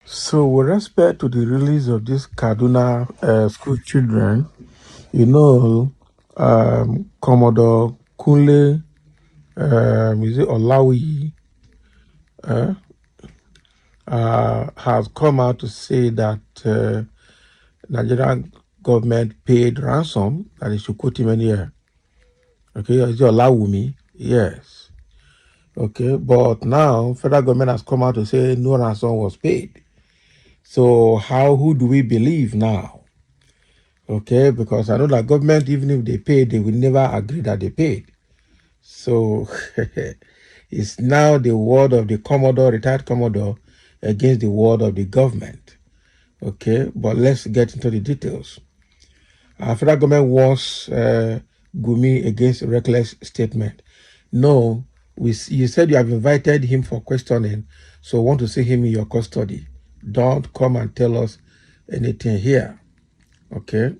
So, with respect to the release of these Kaduna school children, you know, Commodore Kunle, is it Olawi, has come out to say that Nigerian government paid ransom that they should quote him in here. Okay, is it Olawumi? Yes. Okay, but now federal government has come out to say no ransom was paid. So who do we believe now? Okay, because I know that government, even if they paid, they will never agree that they paid. So it's now the word of the Commodore, retired Commodore, against the word of the government. Okay, but let's get into the details. Federal government wants Gumi against reckless statement. No, you said you have invited him for questioning, so want to see him in your custody. Don't come and tell us anything here. Okay.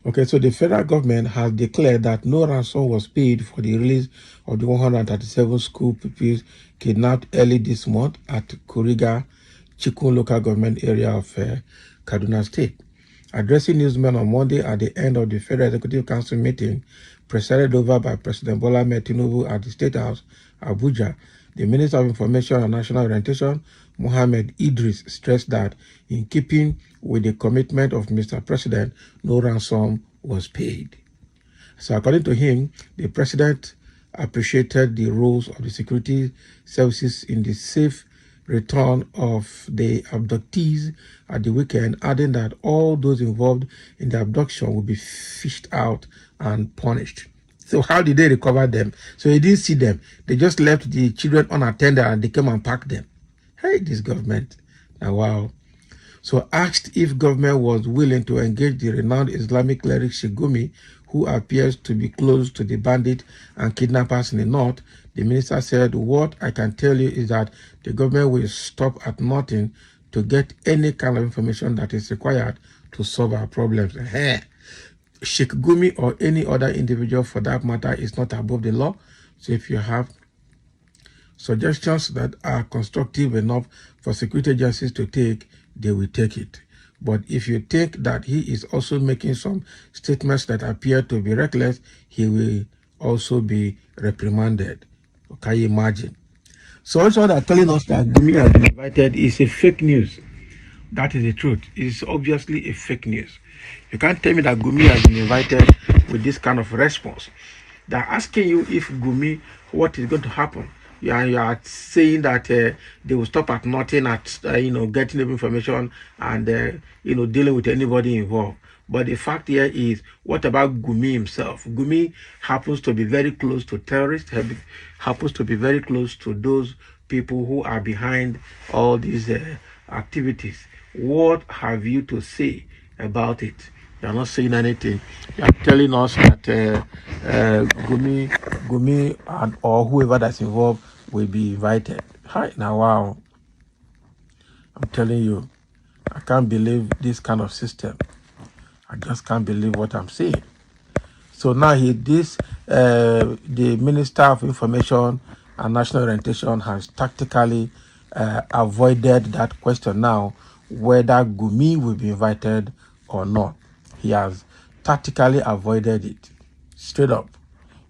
Okay, so the federal government has declared that no ransom was paid for the release of the 137 school pupils kidnapped early this month at Kuriga, Chikun local government area of Kaduna State. Addressing newsmen on Monday at the end of the Federal Executive Council meeting, presided over by President Bola Ahmed Tinubu at the State House, Abuja, the Minister of Information and National Orientation, Mohammed Idris, stressed that in keeping with the commitment of Mr. President, no ransom was paid. So according to him, the president appreciated the roles of the security services in the safe return of the abductees at the weekend, adding that all those involved in the abduction will be fished out and punished. So how did they recover them? So he didn't see them. They just left the children unattended and they came and packed them. Hey, this government. Now, wow. So asked if government was willing to engage the renowned Islamic cleric Shigumi, who appears to be close to the bandit and kidnappers in the north, the minister said, "What I can tell you is that the government will stop at nothing to get any kind of information that is required to solve our problems." Sheikh Gumi or any other individual for that matter is not above the law. So if you have suggestions that are constructive enough for security agencies to take, they will take it. But if you think that he is also making some statements that appear to be reckless, he will also be reprimanded. Can you imagine? So also they're telling us that Gumi has been invited is a fake news. That is the truth. It's obviously a fake news. You can't tell me that Gumi has been invited with this kind of response. They're asking you if Gumi, what is going to happen. You are saying that they will stop at nothing at getting the information and dealing with anybody involved. But the fact here is, what about Gumi himself? Gumi happens to be very close to terrorists, happens to be very close to those people who are behind all these activities. What have you to say about it? You're not saying anything. You're telling us that Gumi or whoever that's involved will be invited. Hi, now wow. I'm telling you, I can't believe this kind of system. I just can't believe what I'm seeing. So now the Minister of Information and National Orientation has tactically avoided that question now, whether Gumi will be invited or not. He has tactically avoided it, straight up.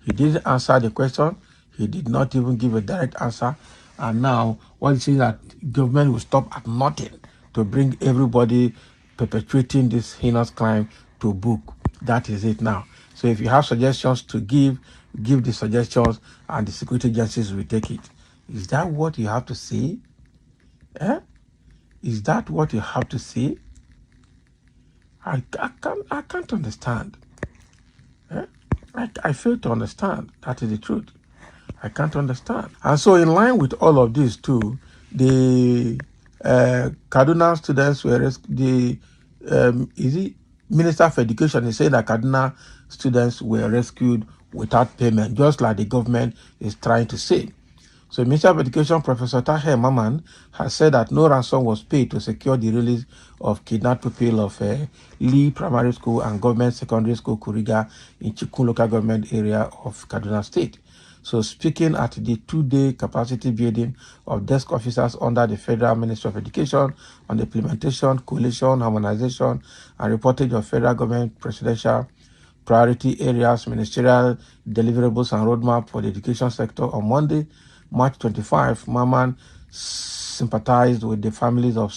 He didn't answer the question. He did not even give a direct answer. And now, what he's saying that government will stop at nothing to bring everybody perpetrating this heinous crime to book. That is it now. So if you have suggestions to give the suggestions and the security agencies will take it. Is that what you have to say? Is that what you have to say? I can't understand. I fail to understand. That is the truth. I can't understand. And so in line with all of this too, the Kaduna students were Minister of Education is saying that Kaduna students were rescued without payment, just like the government is trying to say. So Minister of Education, Professor Taher Maman, has said that no ransom was paid to secure the release of kidnapped pupils of Lee Primary School and Government Secondary School Kuriga in Chikun local government area of Kaduna State. So speaking at the 2-day capacity building of desk officers under the Federal Ministry of Education on the implementation, coalition, harmonization, and reporting of federal government presidential priority areas, ministerial deliverables, and roadmap for the education sector on Monday, March 25, Maman sympathized with the families of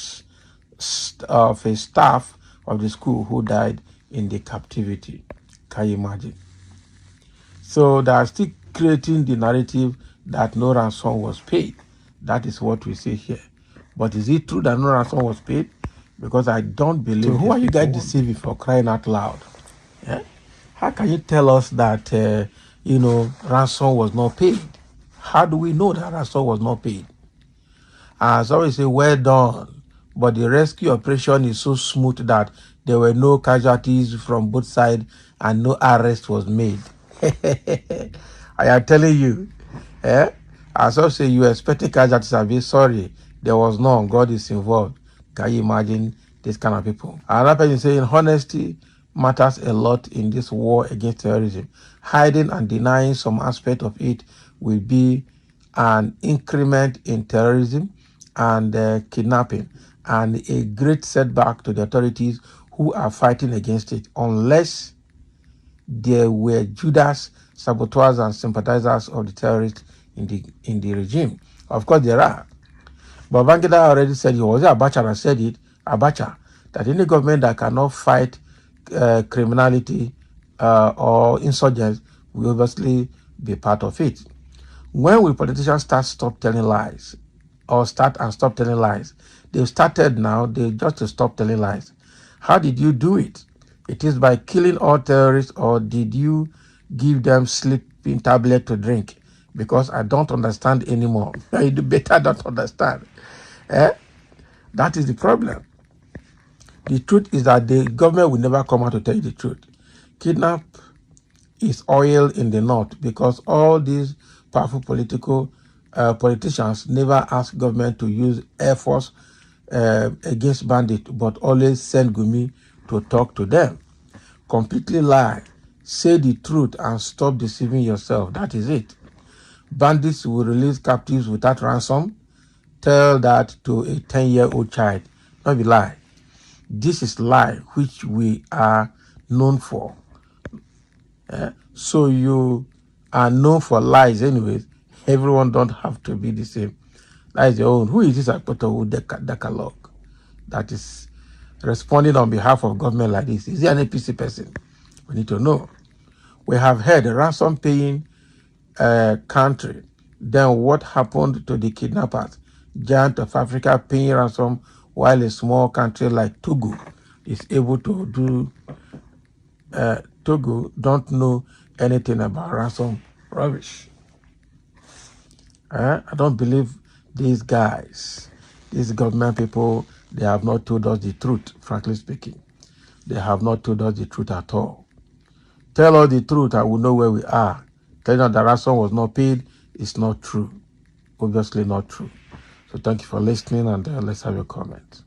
a staff of the school who died in the captivity. Can you imagine? So they are still creating the narrative that no ransom was paid. That is what we see here. But is it true that no ransom was paid? Because I don't believe. So who are you guys deceiving for crying out loud? Yeah? How can you tell us that ransom was not paid? How do we know that ransom was not paid? As I always say, well done. But the rescue operation is so smooth that there were no casualties from both sides and no arrest was made. I am telling you. As I say, you expected casualties. I'm very sorry. There was none. God is involved. Can you imagine this kind of people? Another person saying honesty matters a lot in this war against terrorism. Hiding and denying some aspect of it will be an increment in terrorism and kidnapping, and a great setback to the authorities who are fighting against it, unless there were Judas, saboteurs, and sympathizers of the terrorists in the regime. Of course, there are. But Babangida already said, was it Abacha that said it? Abacha, that any government that cannot fight criminality or insurgents will obviously be part of it. When will politicians stop telling lies, or start and stop telling lies? They've started now, they just to stop telling lies. How did you do it? It is by killing all terrorists, or did you give them sleeping tablet to drink? Because I don't understand anymore. You better not understand. That is the problem. The truth is that the government will never come out to tell you the truth. Kidnap is oil in the north, because all these powerful politicians never ask government to use air force against bandits, but always send Gumi to talk to them. Completely lie. Say the truth and stop deceiving yourself. That is it. Bandits will release captives without ransom. Tell that to a 10-year-old child. Not be lie. This is lie which we are known for. So you are known for lies anyways. Everyone don't have to be the same. That is your own. Who is this Akpoto Decalogue that is responding on behalf of government like this? Is he an APC person? We need to know. We have heard a ransom paying country. Then what happened to the kidnappers? Giant of Africa paying ransom, while a small country like Togo is able to do. Togo don't know anything about ransom. Rubbish. I don't believe these guys, these government people. They have not told us the truth, frankly speaking. They have not told us the truth at all. Tell us the truth and we'll know where we are. Telling us that ransom was not paid is not true. Obviously not true. So thank you for listening, and let's have your comments.